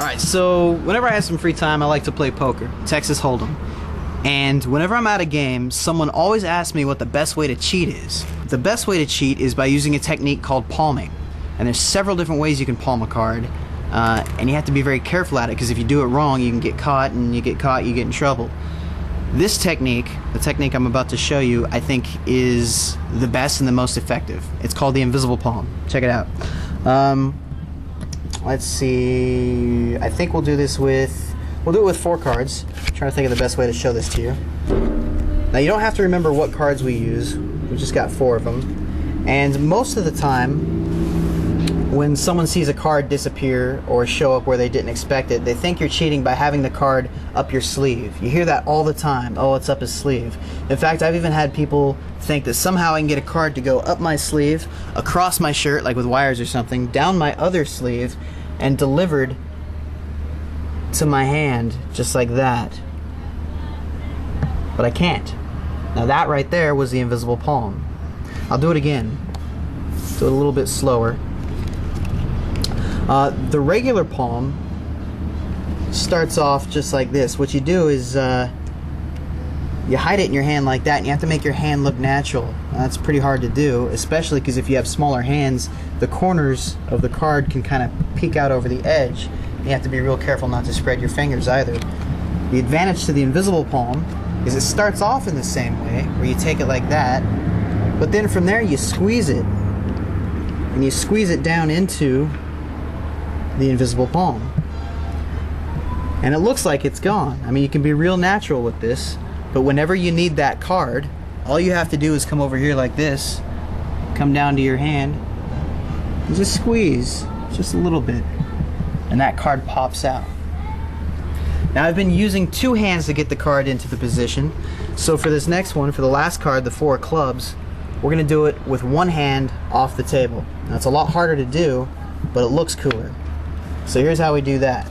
Alright, so whenever I have some free time, I like to play poker, Texas Hold'em. And whenever I'm at a game, someone always asks me what the best way to cheat is. The best way to cheat is by using a technique called palming. And there's several different ways you can palm a card. And you have to be very careful at it, because if you do it wrong, you can get caught, and you get caught, you get in trouble. This technique, the technique I'm about to show you, I think is the best and the most effective. It's called the invisible palm. Check it out. Let's see, I think we'll do it with 4 cards. I'm trying to think of the best way to show this to you. Now you don't have to remember what cards we use. We just got 4 of them. And most of the time, when someone sees a card disappear or show up where they didn't expect it, they think you're cheating by having the card up your sleeve. You hear that all the time. Oh, it's up his sleeve. In fact, I've even had people think that somehow I can get a card to go up my sleeve, across my shirt, like with wires or something, down my other sleeve, and delivered to my hand just like that. But I can't. Now that right there was the invisible palm. I'll do it again. Do it a little bit slower. The regular palm starts off just like this. What you do is you hide it in your hand like that, and you have to make your hand look natural. That's pretty hard to do, especially because if you have smaller hands, the corners of the card can kind of peek out over the edge. You have to be real careful not to spread your fingers either. The advantage to the invisible palm is it starts off in the same way, where you take it like that, but then from there you squeeze it, and you squeeze it down into the invisible palm. And it looks like it's gone. I mean, you can be real natural with this, but whenever you need that card, all you have to do is come over here like this, come down to your hand, and just squeeze just a little bit, and that card pops out. Now I've been using 2 hands to get the card into the position, so for this next one, for the last card, the 4 clubs, we're going to do it with 1 hand off the table. Now it's a lot harder to do, but it looks cooler. So here's how we do that.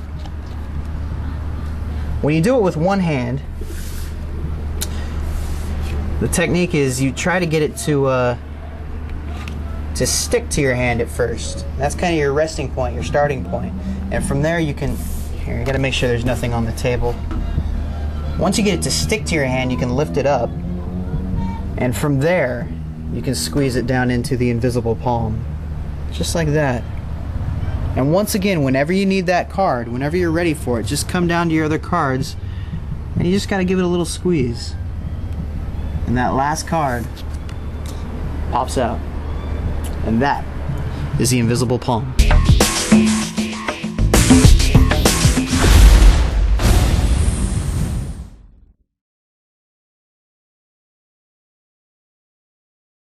When you do it with 1 hand, the technique is you try to get it to stick to your hand at first. That's kind of your resting point, your starting point. And from there you can, here, you gotta make sure there's nothing on the table. Once you get it to stick to your hand, you can lift it up, and from there you can squeeze it down into the invisible palm. Just like that. And once again, whenever you need that card, whenever you're ready for it, just come down to your other cards, and you just gotta give it a little squeeze. And that last card pops out. And that is the invisible palm.